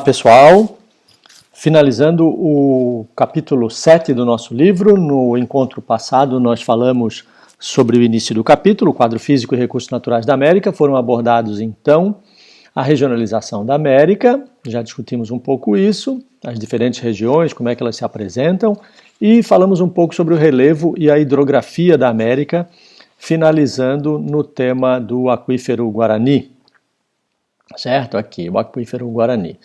Pessoal, finalizando o capítulo 7 do nosso livro. No encontro passado nós falamos sobre o início do capítulo, o quadro físico e recursos naturais da América. Foram abordados então a regionalização da América, já discutimos um pouco isso, as diferentes regiões, como é que elas se apresentam, e falamos um pouco sobre o relevo e a hidrografia da América, finalizando no tema do aquífero Guarani, certo? Aqui, o aquífero Guarani.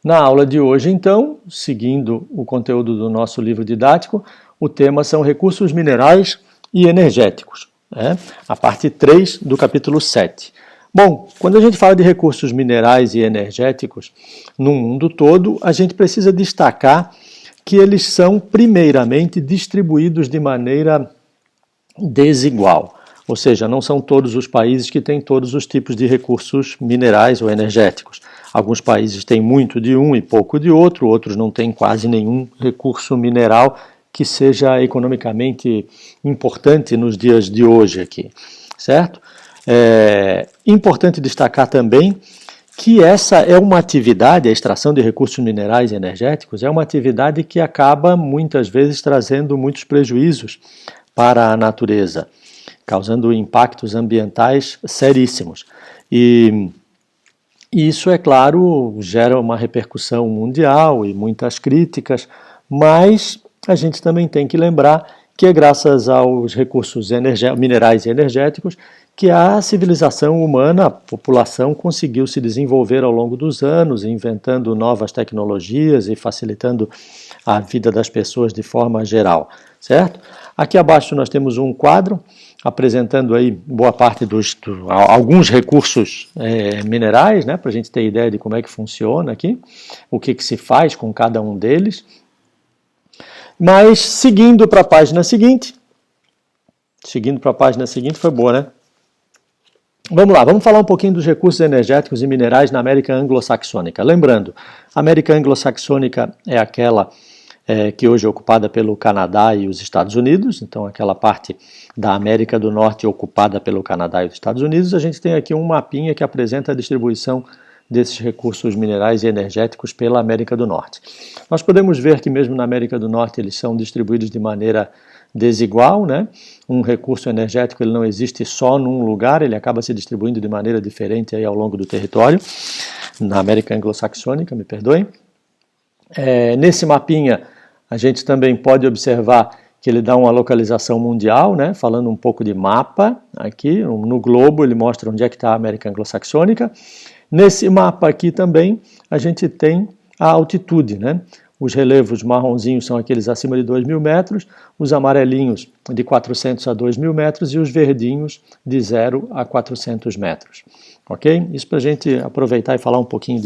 Na aula de hoje, então, seguindo o conteúdo do nosso livro didático, o tema são recursos minerais e energéticos, né? A parte 3 do capítulo 7. Bom, quando a gente fala de recursos minerais e energéticos no mundo todo, a gente precisa destacar que eles são, primeiramente, distribuídos de maneira desigual. Ou seja, não são todos os países que têm todos os tipos de recursos minerais ou energéticos. Alguns países têm muito de um e pouco de outro, outros não têm quase nenhum recurso mineral que seja economicamente importante nos dias de hoje aqui, certo? É importante destacar também que essa é uma atividade, a extração de recursos minerais e energéticos, é uma atividade que acaba muitas vezes trazendo muitos prejuízos para a natureza, causando impactos ambientais seríssimos. E isso, é claro, gera uma repercussão mundial e muitas críticas, mas a gente também tem que lembrar que é graças aos recursos minerais e energéticos que a civilização humana, a população, conseguiu se desenvolver ao longo dos anos, inventando novas tecnologias e facilitando a vida das pessoas de forma geral, certo? Aqui abaixo nós temos um quadro apresentando aí boa parte alguns recursos minerais, né, para a gente ter ideia de como é que funciona aqui, o que se faz com cada um deles. Mas seguindo para a página seguinte, foi boa, né? Vamos lá, vamos falar um pouquinho dos recursos energéticos e minerais na América Anglo-Saxônica. Lembrando, a América Anglo-Saxônica é aquela que hoje é ocupada pelo Canadá e os Estados Unidos, então aquela parte da América do Norte ocupada pelo Canadá e os Estados Unidos. A gente tem aqui um mapinha que apresenta a distribuição desses recursos minerais e energéticos pela América do Norte. Nós podemos ver que mesmo na América do Norte eles são distribuídos de maneira desigual, né? Um recurso energético ele não existe só num lugar, ele acaba se distribuindo de maneira diferente aí ao longo do território, na América Anglo-Saxônica, me perdoem. Nesse mapinha a gente também pode observar que ele dá uma localização mundial, né? Falando um pouco de mapa, aqui no globo ele mostra onde é que está a América Anglo-Saxônica. Nesse mapa aqui também a gente tem a altitude, né? Os relevos marronzinhos são aqueles acima de 2.000 metros, os amarelinhos de 400 a 2.000 metros e os verdinhos de 0 a 400 metros. Ok? Isso para a gente aproveitar e falar um pouquinho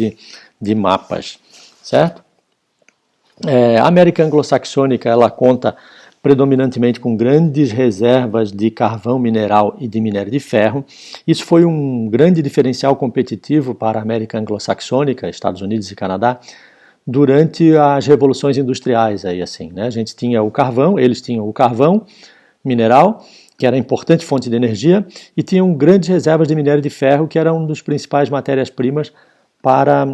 de mapas, certo? A América Anglo-Saxônica ela conta predominantemente com grandes reservas de carvão mineral e de minério de ferro. Isso foi um grande diferencial competitivo para a América Anglo-Saxônica, Estados Unidos e Canadá, durante as revoluções industriais aí assim, né? A gente tinha o carvão, eles tinham o carvão mineral, que era importante fonte de energia, e tinham grandes reservas de minério de ferro, que era um dos principais matérias-primas para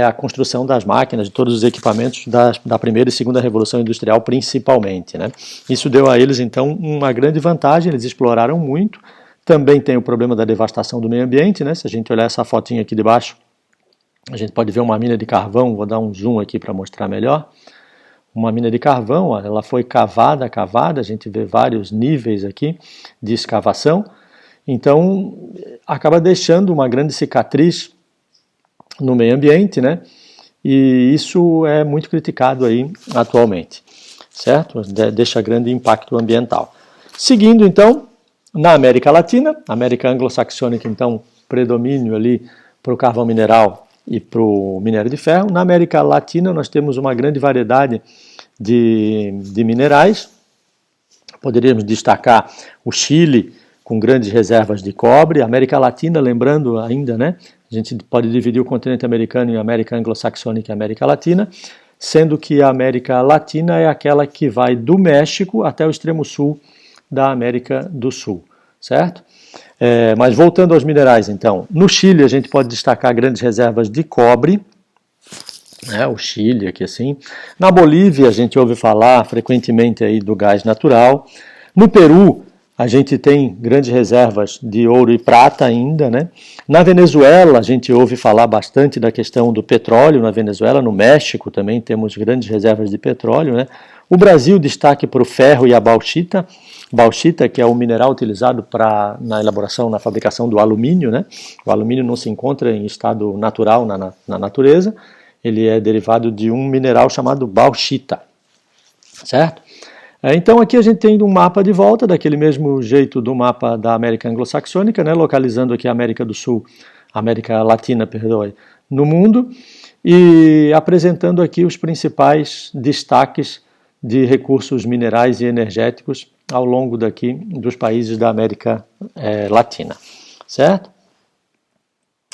a construção das máquinas, de todos os equipamentos da primeira e segunda revolução industrial principalmente, né? Isso deu a eles então uma grande vantagem, eles exploraram muito. Também tem o problema da devastação do meio ambiente, né? Se a gente olhar essa fotinha aqui de baixo, a gente pode ver uma mina de carvão, vou dar um zoom aqui para mostrar melhor. Uma mina de carvão, ó, ela foi cavada, a gente vê vários níveis aqui de escavação, então acaba deixando uma grande cicatriz no meio ambiente, né? E isso é muito criticado aí atualmente, certo? Deixa grande impacto ambiental. Seguindo então, na América Latina, América Anglo-Saxônica então, predomínio ali para o carvão mineral e para o minério de ferro. Na América Latina nós temos uma grande variedade de minerais. Poderíamos destacar o Chile, com grandes reservas de cobre. A América Latina, lembrando ainda, né? A gente pode dividir o continente americano em América Anglo-Saxônica e América Latina, sendo que a América Latina é aquela que vai do México até o extremo sul da América do Sul, certo? Mas voltando aos minerais, então, no Chile a gente pode destacar grandes reservas de cobre, O Chile aqui assim. Na Bolívia a gente ouve falar frequentemente aí do gás natural. No Peru a gente tem grandes reservas de ouro e prata ainda, né? Na Venezuela a gente ouve falar bastante da questão do petróleo na Venezuela. No México também temos grandes reservas de petróleo, né? O Brasil destaque para o ferro e a bauxita. Bauxita, que é o mineral utilizado na elaboração, na fabricação do alumínio, né? O alumínio não se encontra em estado natural na natureza. Ele é derivado de um mineral chamado bauxita, certo? Então aqui a gente tem um mapa de volta, daquele mesmo jeito do mapa da América Anglo-Saxônica, né, localizando aqui a América do Sul, América Latina, perdoe, no mundo, e apresentando aqui os principais destaques de recursos minerais e energéticos ao longo daqui dos países da América Latina, certo?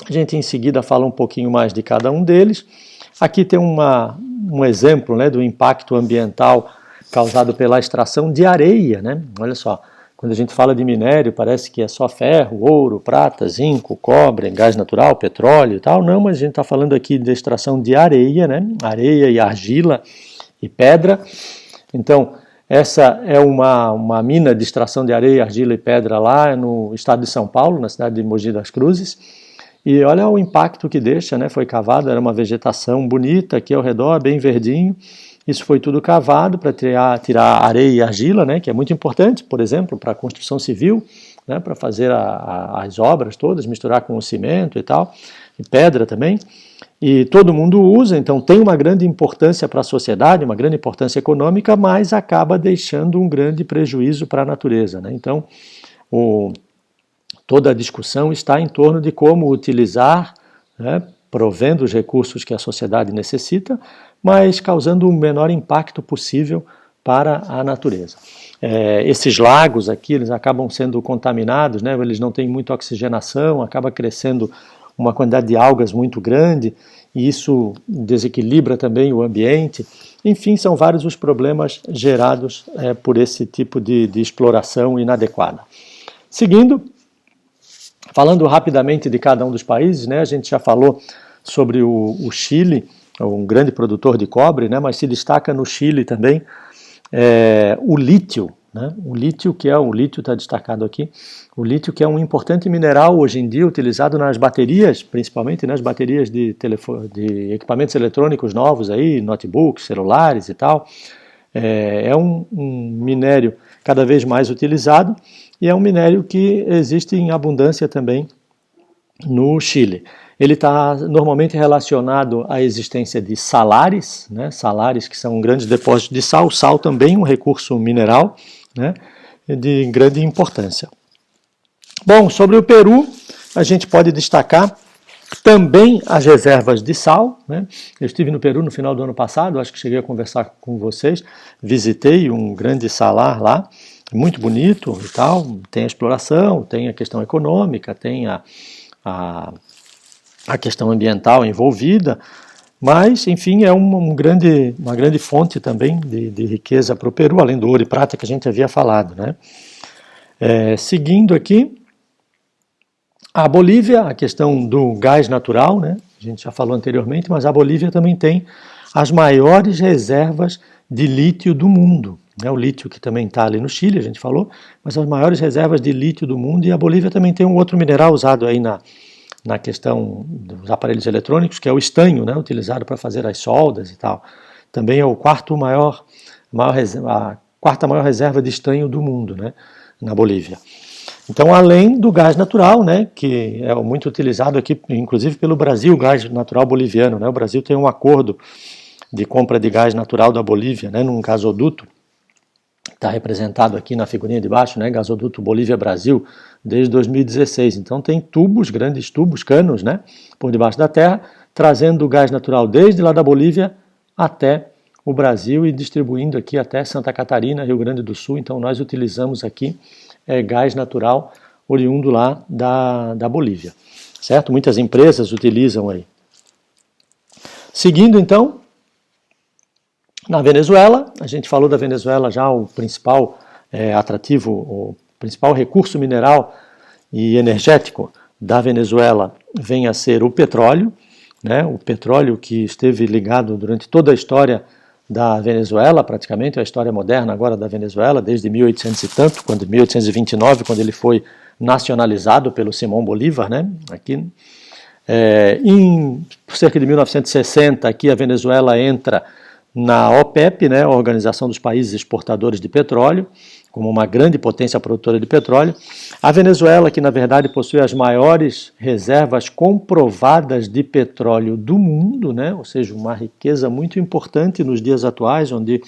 A gente em seguida fala um pouquinho mais de cada um deles. Aqui tem um exemplo, né, do impacto ambiental causado pela extração de areia, né? Olha só, quando a gente fala de minério parece que é só ferro, ouro, prata, zinco, cobre, gás natural, petróleo e tal. Não, mas a gente está falando aqui de extração de areia, né? Areia e argila e pedra. Então, essa é uma mina de extração de areia, argila e pedra lá no estado de São Paulo, na cidade de Mogi das Cruzes. E olha o impacto que deixa, né? Foi cavado, era uma vegetação bonita aqui ao redor, bem verdinho. Isso foi tudo cavado para tirar areia e argila, né? Que é muito importante, por exemplo, para a construção civil, né? Para fazer as obras todas, misturar com o cimento e tal, e pedra também. E todo mundo usa, então tem uma grande importância para a sociedade, uma grande importância econômica, mas acaba deixando um grande prejuízo para a natureza, né? Então, toda a discussão está em torno de como utilizar, né, provendo os recursos que a sociedade necessita, mas causando o menor impacto possível para a natureza. Esses lagos aqui, eles acabam sendo contaminados, né, eles não têm muita oxigenação, acaba crescendo uma quantidade de algas muito grande, e isso desequilibra também o ambiente. Enfim, são vários os problemas gerados por esse tipo de exploração inadequada. Seguindo, falando rapidamente de cada um dos países, né, a gente já falou sobre o Chile, um grande produtor de cobre, né, mas se destaca no Chile também o lítio, né, o lítio está destacado aqui, o lítio que é um importante mineral hoje em dia utilizado nas baterias, principalmente nas baterias de equipamentos eletrônicos novos, aí, notebooks, celulares e tal. É um minério cada vez mais utilizado e é um minério que existe em abundância também no Chile. Ele está normalmente relacionado à existência de salares, né? Salares que são grandes depósitos de sal. Sal também é um recurso mineral, né, de grande importância. Bom, sobre o Peru, a gente pode destacar também as reservas de sal, né? Eu estive no Peru no final do ano passado, acho que cheguei a conversar com vocês, visitei um grande salar lá, muito bonito e tal, tem a exploração, tem a questão econômica, tem a questão ambiental envolvida, mas, enfim, é uma grande fonte também de riqueza para o Peru, além do ouro e prata que a gente havia falado, né? Seguindo aqui, a Bolívia, a questão do gás natural, né? A gente já falou anteriormente, mas a Bolívia também tem as maiores reservas de lítio do mundo. O lítio que também está ali no Chile, a gente falou, mas as maiores reservas de lítio do mundo, e a Bolívia também tem um outro mineral usado aí na questão dos aparelhos eletrônicos, que é o estanho, né, utilizado para fazer as soldas e tal. Também é a quarta maior reserva de estanho do mundo, né, na Bolívia. Então, além do gás natural, né, que é muito utilizado aqui, inclusive pelo Brasil, gás natural boliviano, né, o Brasil tem um acordo de compra de gás natural da Bolívia, né, num gasoduto, está representado aqui na figurinha de baixo, né, gasoduto Bolívia-Brasil, desde 2016. Então tem tubos, grandes tubos, canos, né, por debaixo da terra, trazendo o gás natural desde lá da Bolívia até o Brasil e distribuindo aqui até Santa Catarina, Rio Grande do Sul. Então nós utilizamos aqui gás natural oriundo lá da Bolívia, certo? Muitas empresas utilizam aí. Seguindo então, na Venezuela, a gente falou da Venezuela já, o principal atrativo, o principal recurso mineral e energético da Venezuela vem a ser o petróleo, né? O petróleo que esteve ligado durante toda a história da Venezuela, praticamente, a história moderna agora da Venezuela, desde 1800 e tanto, 1829, quando ele foi nacionalizado pelo Simão Bolívar, né? Aqui, em cerca de 1960, aqui a Venezuela entra na OPEP, né, a Organização dos Países Exportadores de Petróleo, como uma grande potência produtora de petróleo. A Venezuela, que na verdade possui as maiores reservas comprovadas de petróleo do mundo, né, ou seja, uma riqueza muito importante nos dias atuais, onde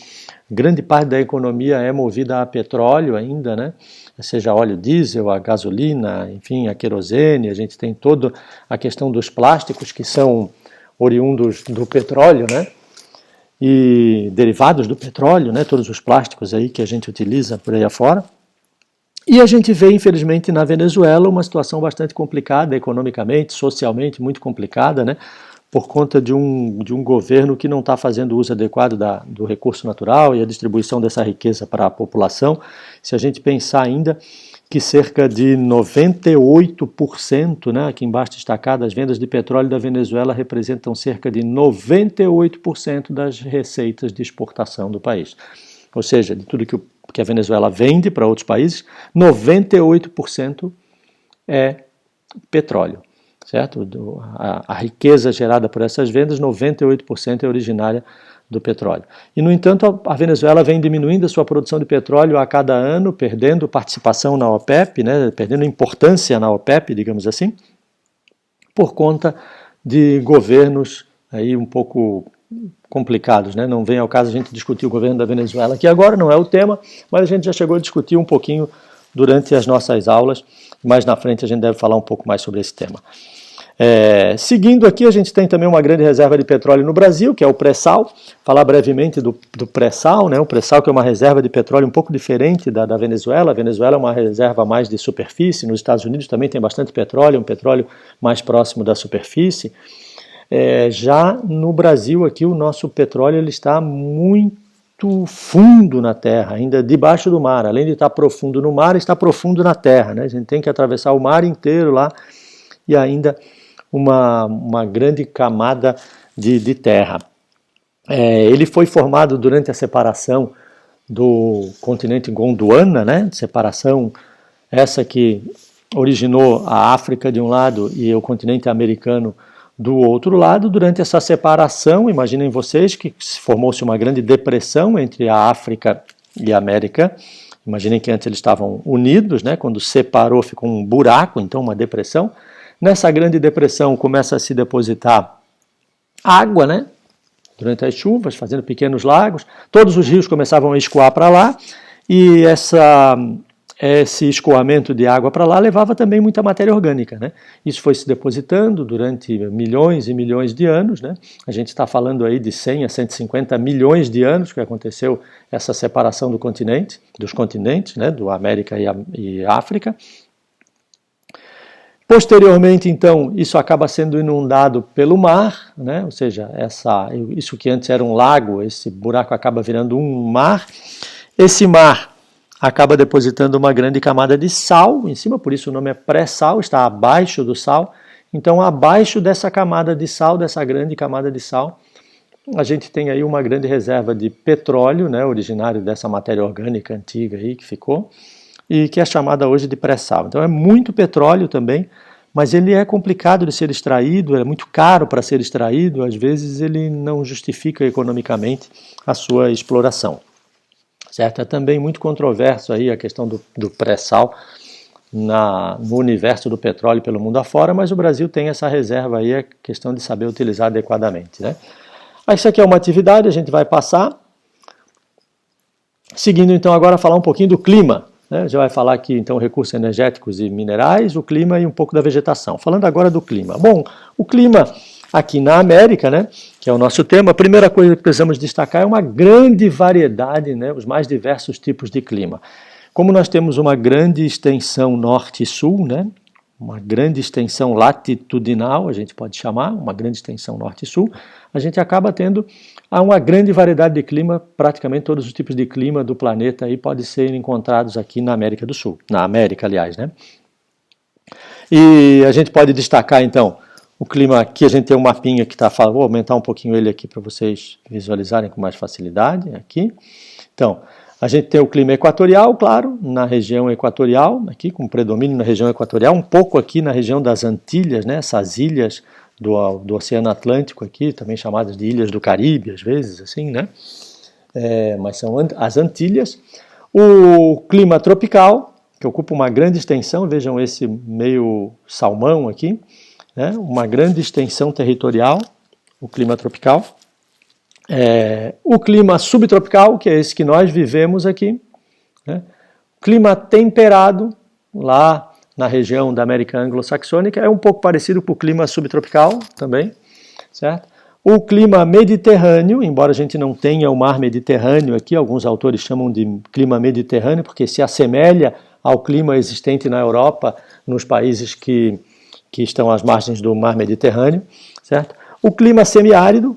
grande parte da economia é movida a petróleo ainda, né, seja óleo diesel, a gasolina, enfim, a querosene. A gente tem toda a questão dos plásticos que são oriundos do petróleo, né, e derivados do petróleo, né, todos os plásticos aí que a gente utiliza por aí afora. E a gente vê, infelizmente, na Venezuela uma situação bastante complicada economicamente, socialmente, muito complicada, né, por conta de um governo que não está fazendo uso adequado do recurso natural e a distribuição dessa riqueza para a população. Se a gente pensar ainda que cerca de 98%, né, aqui embaixo destacado, as vendas de petróleo da Venezuela representam cerca de 98% das receitas de exportação do país. Ou seja, de tudo que a Venezuela vende para outros países, 98% é petróleo, certo? A riqueza gerada por essas vendas, 98% é originária do petróleo. E, no entanto, a Venezuela vem diminuindo a sua produção de petróleo a cada ano, perdendo participação na OPEP, né, perdendo importância na OPEP, digamos assim, por conta de governos aí um pouco complicados, né? Não vem ao caso a gente discutir o governo da Venezuela aqui agora, não é o tema, mas a gente já chegou a discutir um pouquinho durante as nossas aulas, mais na frente a gente deve falar um pouco mais sobre esse tema. Seguindo aqui, a gente tem também uma grande reserva de petróleo no Brasil, que é o pré-sal. Falar brevemente do pré-sal, né? O pré-sal, que é uma reserva de petróleo um pouco diferente da Venezuela. A Venezuela é uma reserva mais de superfície. Nos Estados Unidos também tem bastante petróleo, um petróleo mais próximo da superfície. Já no Brasil, aqui, o nosso petróleo ele está muito fundo na terra, ainda debaixo do mar. Além de estar profundo no mar, está profundo na terra, né? A gente tem que atravessar o mar inteiro lá e ainda uma grande camada de terra. Ele foi formado durante a separação do continente Gondwana, né? Separação essa que originou a África de um lado e o continente americano do outro lado. Durante essa separação, imaginem vocês que formou-se uma grande depressão entre a África e a América. Imaginem que antes eles estavam unidos, né? Quando separou ficou um buraco, então uma depressão. Nessa grande depressão começa a se depositar água, né? Durante as chuvas, fazendo pequenos lagos. Todos os rios começavam a escoar para lá e esse escoamento de água para lá levava também muita matéria orgânica, né? Isso foi se depositando durante milhões e milhões de anos, né? A gente está falando aí de 100 a 150 milhões de anos que aconteceu essa separação dos continentes, né? Do América e África. Posteriormente, então, isso acaba sendo inundado pelo mar, né? Ou seja, isso que antes era um lago, esse buraco acaba virando um mar. Esse mar acaba depositando uma grande camada de sal em cima, por isso o nome é pré-sal, está abaixo do sal. Então, abaixo dessa camada de sal, dessa grande camada de sal, a gente tem aí uma grande reserva de petróleo, né? Originário dessa matéria orgânica antiga aí que ficou, e que é chamada hoje de pré-sal. Então é muito petróleo também, mas ele é complicado de ser extraído, é muito caro para ser extraído, às vezes ele não justifica economicamente a sua exploração. Certo? É também muito controverso aí a questão do pré-sal no universo do petróleo pelo mundo afora, mas o Brasil tem essa reserva aí, a questão de saber utilizar adequadamente, né? Isso aqui é uma atividade, a gente vai passar. Seguindo então agora a falar um pouquinho do clima. Já vai falar aqui, então, recursos energéticos e minerais, o clima e um pouco da vegetação. Falando agora do clima. Bom, o clima aqui na América, né, que é o nosso tema, a primeira coisa que precisamos destacar é uma grande variedade, né, os mais diversos tipos de clima. Como nós temos uma grande extensão norte e sul, né, uma grande extensão latitudinal, a gente pode chamar, uma grande extensão norte e sul, a gente acaba tendo uma grande variedade de clima, praticamente todos os tipos de clima do planeta aí podem ser encontrados aqui na América do Sul, na América, aliás, né? E a gente pode destacar, então, O clima aqui a gente tem um mapinha que está falando, vou aumentar um pouquinho ele aqui para vocês visualizarem com mais facilidade aqui. Então, a gente tem o clima equatorial, claro, na região equatorial, aqui com predomínio na região equatorial, um pouco aqui na região das Antilhas, né, essas ilhas do Oceano Atlântico aqui, também chamadas de Ilhas do Caribe, às vezes, assim, né, mas são as Antilhas. O clima tropical, que ocupa uma grande extensão, vejam esse meio salmão aqui, né, uma grande extensão territorial, o clima tropical. O clima subtropical, que é esse que nós vivemos aqui, né? Clima temperado, lá na região da América Anglo-Saxônica, é um pouco parecido com o clima subtropical também, certo? O clima mediterrâneo, embora a gente não tenha o mar Mediterrâneo aqui, alguns autores chamam de clima mediterrâneo, porque se assemelha ao clima existente na Europa, nos países que estão às margens do mar Mediterrâneo, certo? O clima semiárido,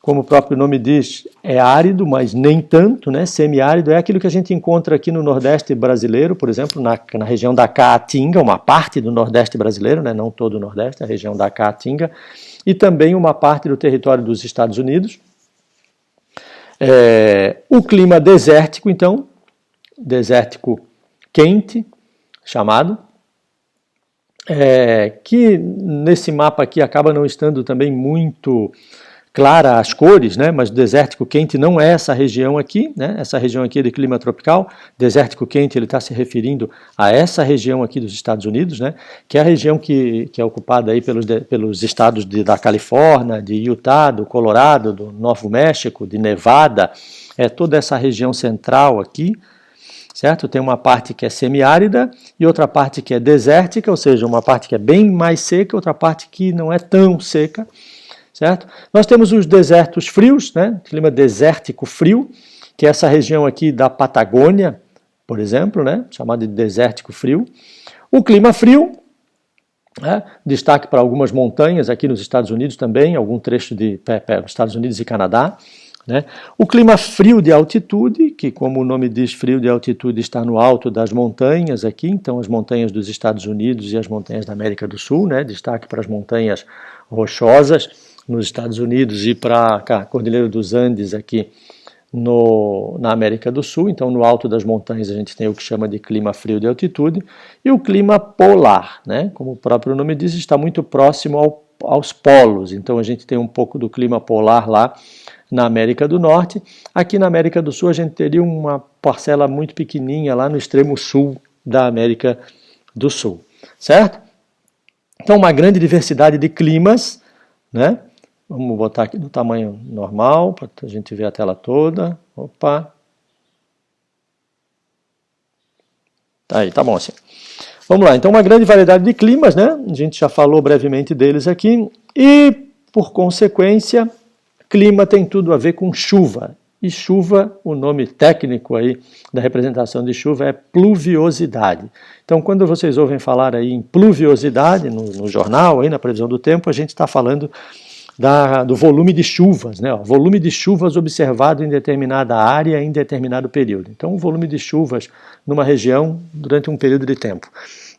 como o próprio nome diz, é árido, mas nem tanto, né? Semiárido é aquilo que a gente encontra aqui no Nordeste brasileiro, por exemplo, na região da Caatinga, uma parte do Nordeste brasileiro, né? Não todo o Nordeste, a região da Caatinga, e também uma parte do território dos Estados Unidos. O clima desértico, então, desértico quente, chamado, que nesse mapa aqui acaba não estando também muito clara as cores, né? Mas o desértico quente não é essa região aqui, né? Essa região aqui é de clima tropical. Desértico quente, ele está se referindo a essa região aqui dos Estados Unidos, né? Que é a região que é ocupada aí pelos estados da Califórnia, de Utah, do Colorado, do Novo México, de Nevada, toda essa região central aqui, certo? Tem uma parte que é semiárida e outra parte que é desértica, ou seja, uma parte que é bem mais seca, outra parte que não é tão seca, certo? Nós temos os desertos frios, né? Clima desértico frio, que é essa região aqui da Patagônia, por exemplo, né? Chamado de desértico frio. O clima frio, né? Destaque para algumas montanhas aqui nos Estados Unidos também, algum trecho de Estados Unidos e Canadá, né? O clima frio de altitude, que como o nome diz, frio de altitude, está no alto das montanhas aqui, então as montanhas dos Estados Unidos e as montanhas da América do Sul, né? Destaque para as montanhas rochosas nos Estados Unidos e para a Cordilheira dos Andes aqui na América do Sul. Então, no alto das montanhas a gente tem o que chama de clima frio de altitude e o clima polar, né? Como o próprio nome diz, está muito próximo aos polos. Então, a gente tem um pouco do clima polar lá na América do Norte. Aqui na América do Sul a gente teria uma parcela muito pequenininha lá no extremo sul da América do Sul, certo? Então, uma grande diversidade de climas, né? Vamos botar aqui no tamanho normal, para a gente ver a tela toda. Opa! Aí, tá bom assim. Vamos lá, então uma grande variedade de climas, né? A gente já falou brevemente deles aqui. E, por consequência, clima tem tudo a ver com chuva. E chuva, o nome técnico aí da representação de chuva é pluviosidade. Então, quando vocês ouvem falar aí em pluviosidade no jornal, aí na previsão do tempo, a gente está falando do volume de chuvas, né? Volume de chuvas observado em determinada área em determinado período. Então, o volume de chuvas numa região durante um período de tempo.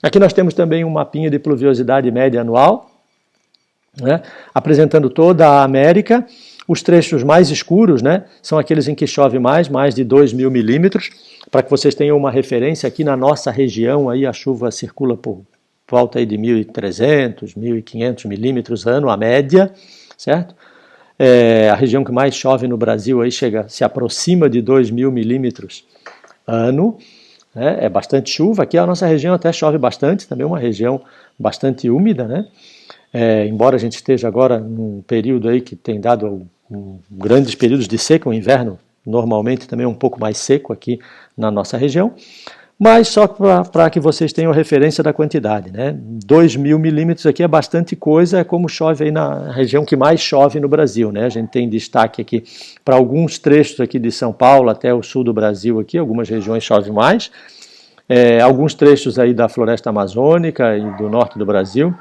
Aqui nós temos também um mapinha de pluviosidade média anual, né? Apresentando toda a América. Os trechos mais escuros, né, são aqueles em que chove mais de 2.000 milímetros. Para que vocês tenham uma referência, aqui na nossa região aí a chuva circula por volta aí de 1.300, 1.500 milímetros ano, a média, certo? A região que mais chove no Brasil aí se aproxima de 2.000 milímetros ano, né? É bastante chuva. Aqui a nossa região até chove bastante, também é uma região bastante úmida, né? Embora a gente esteja agora num período aí que tem dado grandes períodos de seca, o inverno normalmente também é um pouco mais seco aqui na nossa região, mas só para que vocês tenham referência da quantidade, né? 2.000 milímetros aqui é bastante coisa, é como chove aí na região que mais chove no Brasil, né? A gente tem destaque aqui para alguns trechos aqui de São Paulo até o sul do Brasil aqui, algumas regiões chove mais, alguns trechos aí da floresta amazônica e do norte do Brasil,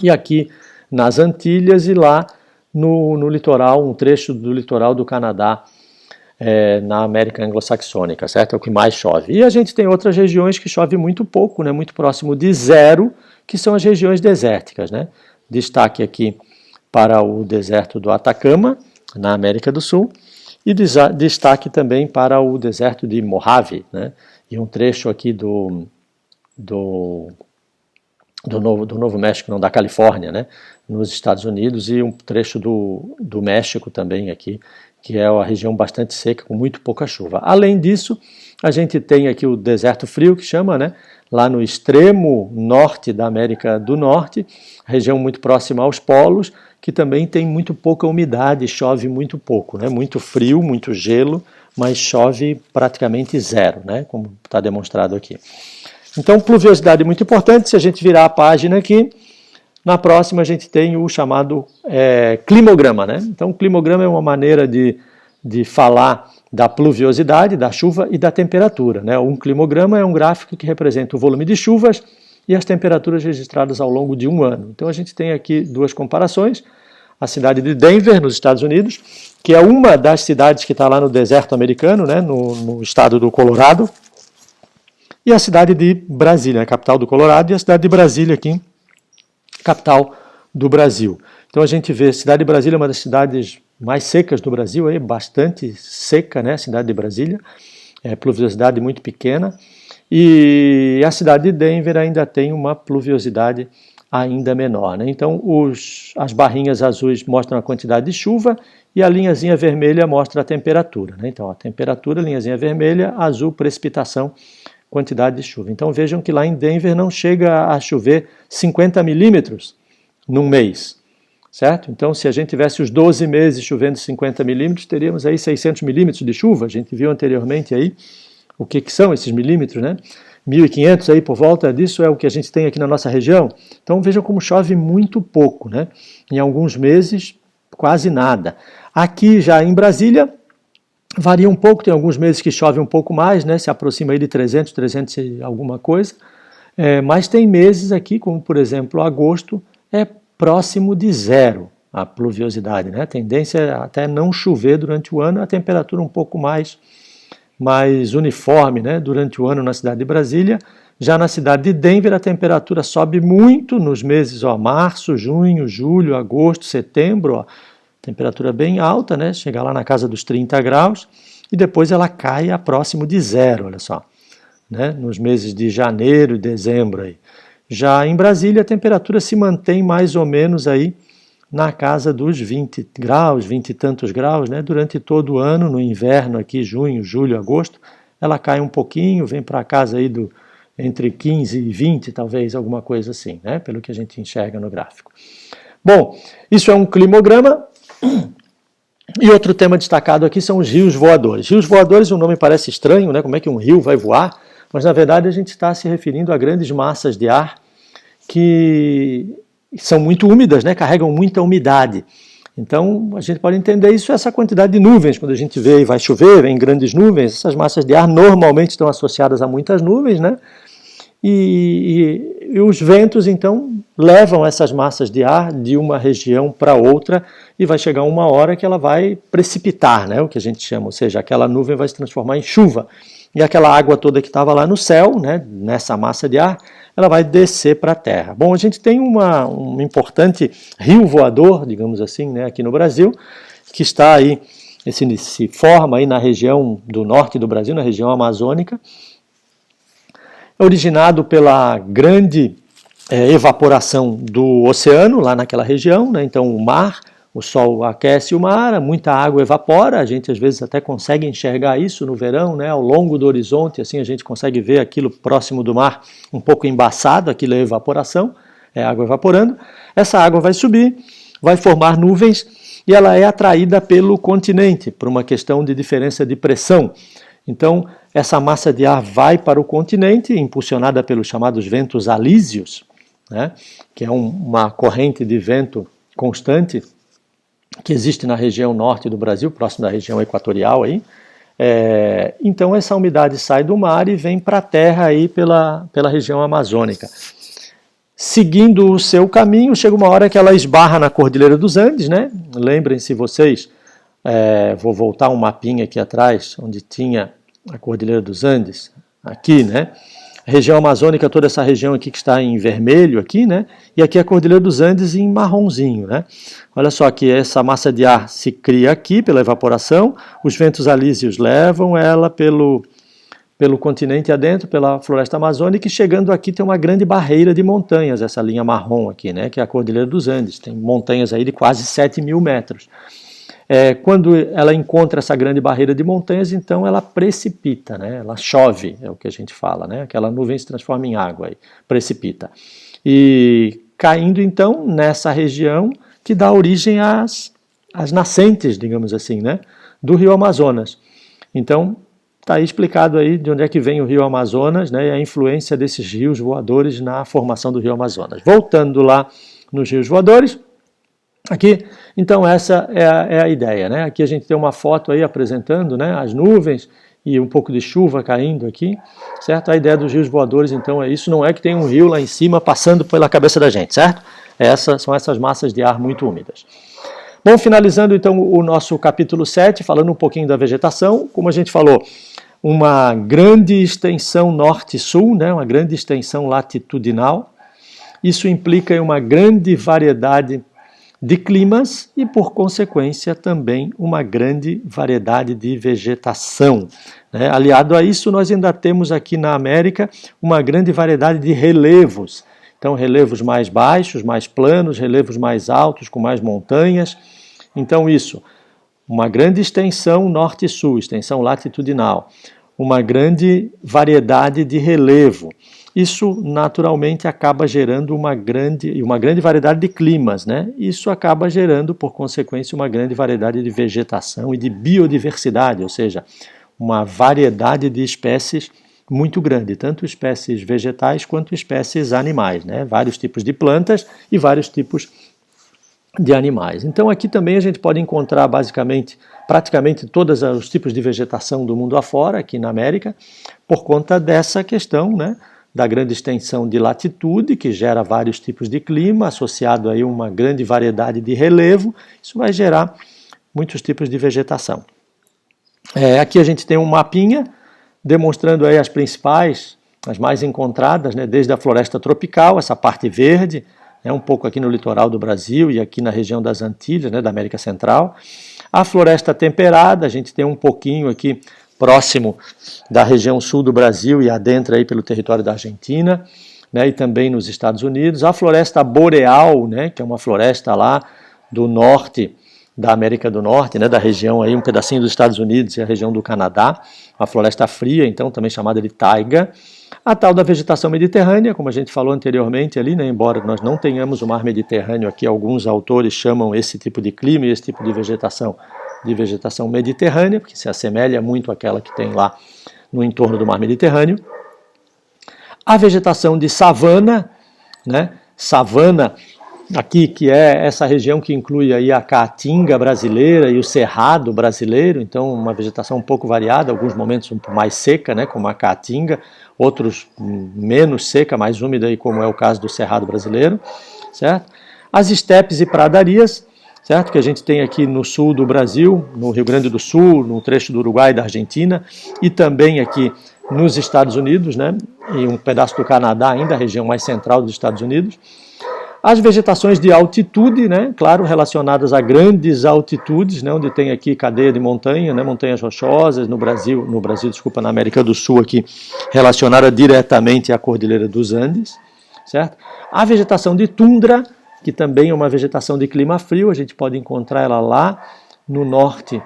e aqui nas Antilhas e lá no litoral, um trecho do litoral do Canadá, na América Anglo-Saxônica, certo? É o que mais chove. E a gente tem outras regiões que chove muito pouco, né? Muito próximo de zero, que são as regiões desérticas, né? destaque aqui para o deserto do Atacama, na América do Sul, e destaque também para o deserto de Mojave, né? E um trecho aqui do Novo México, não, da Califórnia, né? Nos Estados Unidos, e um trecho do México também aqui, que é uma região bastante seca, com muito pouca chuva. Além disso, a gente tem aqui o deserto frio, que chama, né? Lá no extremo norte da América do Norte, região muito próxima aos polos, que também tem muito pouca umidade, chove muito pouco, né? Muito frio, muito gelo, mas chove praticamente zero, né? Como está demonstrado aqui. Então, pluviosidade muito importante. Se a gente virar a página aqui, na próxima a gente tem o chamado climograma, né? Então, o climograma é uma maneira de falar da pluviosidade, da chuva e da temperatura, né? Um climograma é um gráfico que representa o volume de chuvas e as temperaturas registradas ao longo de um ano. Então, a gente tem aqui duas comparações. A cidade de Denver, nos Estados Unidos, que é uma das cidades que está lá no deserto americano, né? No estado do Colorado, e a cidade de Brasília, a capital do Colorado, e a cidade de Brasília aqui, capital do Brasil. Então a gente vê, a cidade de Brasília é uma das cidades mais secas do Brasil, aí, bastante seca, né, a cidade de Brasília, pluviosidade muito pequena, e a cidade de Denver ainda tem uma pluviosidade ainda menor, né? Então as barrinhas azuis mostram a quantidade de chuva e a linhazinha vermelha mostra a temperatura, né? Então a temperatura, linhazinha vermelha, azul, precipitação, quantidade de chuva. Então vejam que lá em Denver não chega a chover 50 milímetros num mês, certo? Então se a gente tivesse os 12 meses chovendo 50 milímetros, teríamos aí 600 milímetros de chuva. A gente viu anteriormente aí o que são esses milímetros, né? 1.500 aí por volta disso é o que a gente tem aqui na nossa região. Então vejam como chove muito pouco, né? Em alguns meses quase nada. Aqui já em Brasília varia um pouco, tem alguns meses que chove um pouco mais, né? Se aproxima aí de 300 e alguma coisa, mas tem meses aqui, como por exemplo agosto, é próximo de zero a pluviosidade, né? A tendência é até não chover durante o ano, a temperatura um pouco mais uniforme, né? Durante o ano na cidade de Brasília. Já na cidade de Denver a temperatura sobe muito nos meses março, junho, julho, agosto, setembro, temperatura bem alta, né? Chega lá na casa dos 30 graus e depois ela cai a próximo de zero, olha só, né? Nos meses de janeiro e dezembro aí. Já em Brasília a temperatura se mantém mais ou menos aí na casa dos 20 graus, 20 e tantos graus, né? Durante todo o ano, no inverno aqui, junho, julho, agosto, ela cai um pouquinho, vem para casa aí entre 15 e 20, talvez, alguma coisa assim, né? Pelo que a gente enxerga no gráfico. Bom, isso é um climograma. E outro tema destacado aqui são os rios voadores. Rios voadores, o nome parece estranho, né? Como é que um rio vai voar? Mas na verdade a gente está se referindo a grandes massas de ar que são muito úmidas, né? Carregam muita umidade. Então a gente pode entender isso, essa quantidade de nuvens, quando a gente vê e vai chover, vem grandes nuvens, essas massas de ar normalmente estão associadas a muitas nuvens, né? E os ventos, então, levam essas massas de ar de uma região para outra e vai chegar uma hora que ela vai precipitar, né, o que a gente chama, ou seja, aquela nuvem vai se transformar em chuva. E aquela água toda que estava lá no céu, né, nessa massa de ar, ela vai descer para a terra. Bom, a gente tem um importante rio voador, digamos assim, né, aqui no Brasil, que está aí, se forma aí na região do norte do Brasil, na região amazônica, originado pela grande evaporação do oceano, lá naquela região, né? Então o sol aquece o mar, muita água evapora, a gente às vezes até consegue enxergar isso no verão, né? Ao longo do horizonte, assim a gente consegue ver aquilo próximo do mar um pouco embaçado, aquilo é evaporação, é água evaporando. Essa água vai subir, vai formar nuvens e ela é atraída pelo continente, por uma questão de diferença de pressão. Então, essa massa de ar vai para o continente, impulsionada pelos chamados ventos alísios, né, que é uma corrente de vento constante que existe na região norte do Brasil, próximo da região equatorial. Aí. Então, essa umidade sai do mar e vem para a terra aí pela região amazônica. Seguindo o seu caminho, chega uma hora que ela esbarra na Cordilheira dos Andes, né? Lembrem-se vocês, vou voltar um mapinha aqui atrás, onde tinha a Cordilheira dos Andes, aqui, né? região amazônica, toda essa região aqui que está em vermelho aqui, né? E aqui a Cordilheira dos Andes em marronzinho, né? Olha só que essa massa de ar se cria aqui pela evaporação, os ventos alísios levam ela pelo continente adentro, pela floresta amazônica, e chegando aqui tem uma grande barreira de montanhas, essa linha marrom aqui, né? Que é a Cordilheira dos Andes, tem montanhas aí de quase 7.000 metros. Quando ela encontra essa grande barreira de montanhas, então ela precipita, né? Ela chove, é o que a gente fala, né? Aquela nuvem se transforma em água, e precipita. E caindo então nessa região que dá origem às nascentes, digamos assim, né? Do rio Amazonas. Então, está aí explicado aí de onde é que vem o rio Amazonas, né? E a influência desses rios voadores na formação do rio Amazonas. Voltando lá nos rios voadores, aqui, então essa é a ideia, né? Aqui a gente tem uma foto aí apresentando, né, as nuvens e um pouco de chuva caindo aqui, certo? A ideia dos rios voadores, então, é isso, não é que tem um rio lá em cima passando pela cabeça da gente, certo? São essas massas de ar muito úmidas. Bom, finalizando então o nosso capítulo 7, falando um pouquinho da vegetação, como a gente falou, uma grande extensão norte-sul, né, uma grande extensão latitudinal, isso implica em uma grande variedade de climas e, por consequência, também uma grande variedade de vegetação, né? Aliado a isso, nós ainda temos aqui na América uma grande variedade de relevos. Então, relevos mais baixos, mais planos, relevos mais altos, com mais montanhas. Então, isso, uma grande extensão norte e sul, extensão latitudinal, uma grande variedade de relevo. Isso, naturalmente, acaba gerando uma grande variedade de climas, né? Isso acaba gerando, por consequência, uma grande variedade de vegetação e de biodiversidade, ou seja, uma variedade de espécies muito grande, tanto espécies vegetais quanto espécies animais, né? Vários tipos de plantas e vários tipos de animais. Então, aqui também a gente pode encontrar, praticamente todos os tipos de vegetação do mundo afora, aqui na América, por conta dessa questão, né, da grande extensão de latitude, que gera vários tipos de clima, associado aí a uma grande variedade de relevo, isso vai gerar muitos tipos de vegetação. Aqui a gente tem um mapinha demonstrando aí as principais, as mais encontradas, né, desde a floresta tropical, essa parte verde, um pouco aqui no litoral do Brasil e aqui na região das Antilhas, né, da América Central. A floresta temperada, a gente tem um pouquinho aqui próximo da região sul do Brasil e adentra aí pelo território da Argentina, né, e também nos Estados Unidos. A floresta boreal, né, que é uma floresta lá do norte da América do Norte, né, da região aí, um pedacinho dos Estados Unidos e a região do Canadá, uma floresta fria, então também chamada de taiga. A tal da vegetação mediterrânea, como a gente falou anteriormente ali, né, embora nós não tenhamos o mar Mediterrâneo aqui, alguns autores chamam esse tipo de clima e esse tipo de vegetação mediterrânea, porque se assemelha muito àquela que tem lá no entorno do mar Mediterrâneo. A vegetação de savana, né, savana aqui, que é essa região que inclui aí a caatinga brasileira e o cerrado brasileiro, então uma vegetação um pouco variada, alguns momentos um pouco mais seca, né, como a caatinga, outros menos seca, mais úmida, aí, como é o caso do cerrado brasileiro, certo? As estepes e pradarias, certo? Que a gente tem aqui no sul do Brasil, no Rio Grande do Sul, no trecho do Uruguai e da Argentina, e também aqui nos Estados Unidos, né? E um pedaço do Canadá ainda, a região mais central dos Estados Unidos. As vegetações de altitude, né, claro, relacionadas a grandes altitudes, né, onde tem aqui cadeia de montanha, né, montanhas rochosas, na América do Sul aqui, relacionada diretamente à Cordilheira dos Andes, certo? A vegetação de tundra, que também é uma vegetação de clima frio, a gente pode encontrar ela lá no norte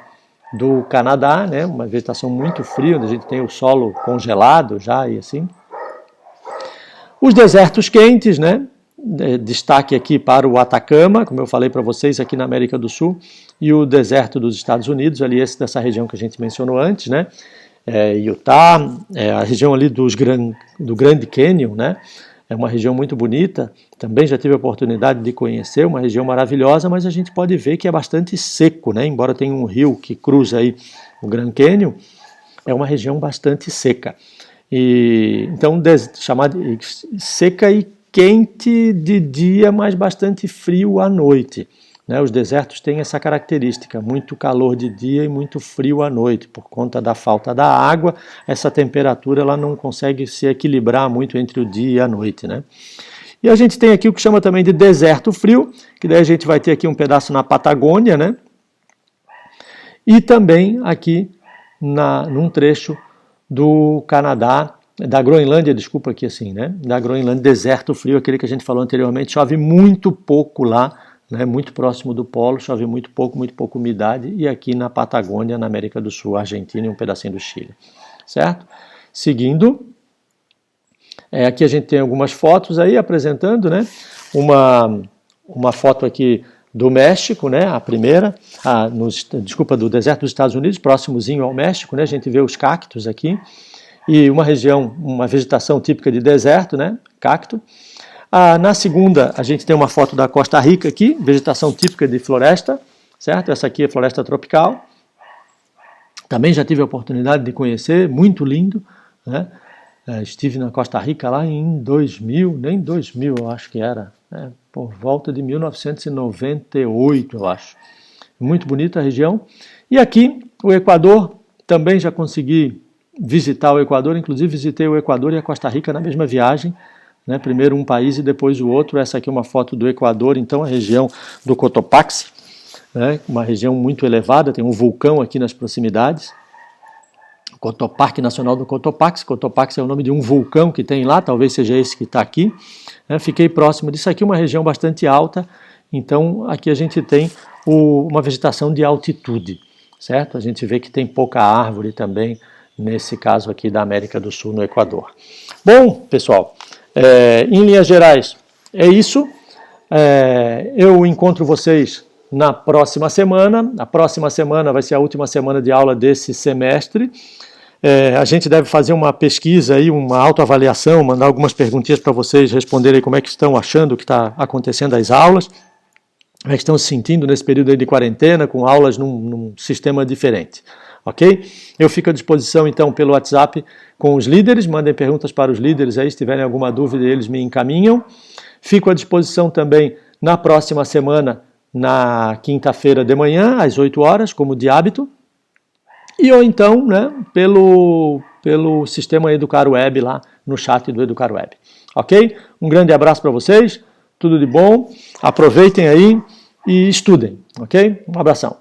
do Canadá, né, uma vegetação muito fria, onde a gente tem o solo congelado já e assim. Os desertos quentes, né? Destaque aqui para o Atacama, como eu falei para vocês, aqui na América do Sul, e o deserto dos Estados Unidos, ali esse dessa região que a gente mencionou antes, né? Utah, a região ali do Grand Canyon, né? É uma região muito bonita, também já tive a oportunidade de conhecer, uma região maravilhosa, mas a gente pode ver que é bastante seco, né? Embora tenha um rio que cruza aí o Grand Canyon, é uma região bastante seca. Então, chamada seca e quente de dia, mas bastante frio à noite, né? Os desertos têm essa característica, muito calor de dia e muito frio à noite, por conta da falta da água, essa temperatura ela não consegue se equilibrar muito entre o dia e a noite, né? E a gente tem aqui o que chama também de deserto frio, que daí a gente vai ter aqui um pedaço na Patagônia, né? E também aqui num trecho do Canadá, da Groenlândia, desculpa aqui assim, né? Da Groenlândia, deserto frio, aquele que a gente falou anteriormente, chove muito pouco lá, né? Muito próximo do polo, chove muito pouco umidade, e aqui na Patagônia, na América do Sul, Argentina e um pedacinho do Chile, certo? Seguindo, aqui a gente tem algumas fotos aí apresentando, né? Uma foto aqui do México, né? A primeira, do deserto dos Estados Unidos, próximozinho ao México, né? A gente vê os cactos aqui, e uma região, uma vegetação típica de deserto, né? Cacto. Na segunda, a gente tem uma foto da Costa Rica aqui, vegetação típica de floresta, certo? Essa aqui é floresta tropical. Também já tive a oportunidade de conhecer, muito lindo, né? Estive na Costa Rica lá em 2000, nem 2000 eu acho que era, né? Por volta de 1998, eu acho. Muito bonita a região. E aqui, o Equador, também já consegui visitar o Equador, inclusive visitei o Equador e a Costa Rica na mesma viagem, né? Primeiro um país e depois o outro. Essa aqui é uma foto do Equador, então a região do Cotopaxi, né? Uma região muito elevada, tem um vulcão aqui nas proximidades. Parque Nacional do Cotopaxi. Cotopaxi é o nome de um vulcão que tem lá, talvez seja esse que está aqui. Fiquei próximo disso aqui, uma região bastante alta, então aqui a gente tem uma vegetação de altitude, certo? A gente vê que tem pouca árvore também, nesse caso aqui da América do Sul, no Equador. Bom, pessoal, em linhas gerais é isso. Eu encontro vocês na próxima semana. A próxima semana vai ser a última semana de aula desse semestre. A gente deve fazer uma pesquisa aí, uma autoavaliação, mandar algumas perguntinhas para vocês responderem como é que estão achando o que está acontecendo as aulas, como é que estão se sentindo nesse período aí de quarentena, com aulas num sistema diferente. Ok? Eu fico à disposição, então, pelo WhatsApp com os líderes. Mandem perguntas para os líderes aí, se tiverem alguma dúvida, eles me encaminham. Fico à disposição também na próxima semana, na quinta-feira de manhã, às 8 horas, como de hábito. E ou então, né, pelo sistema EducarWeb lá, no chat do EducarWeb. Ok? Um grande abraço para vocês, tudo de bom, aproveitem aí e estudem. Ok? Um abração.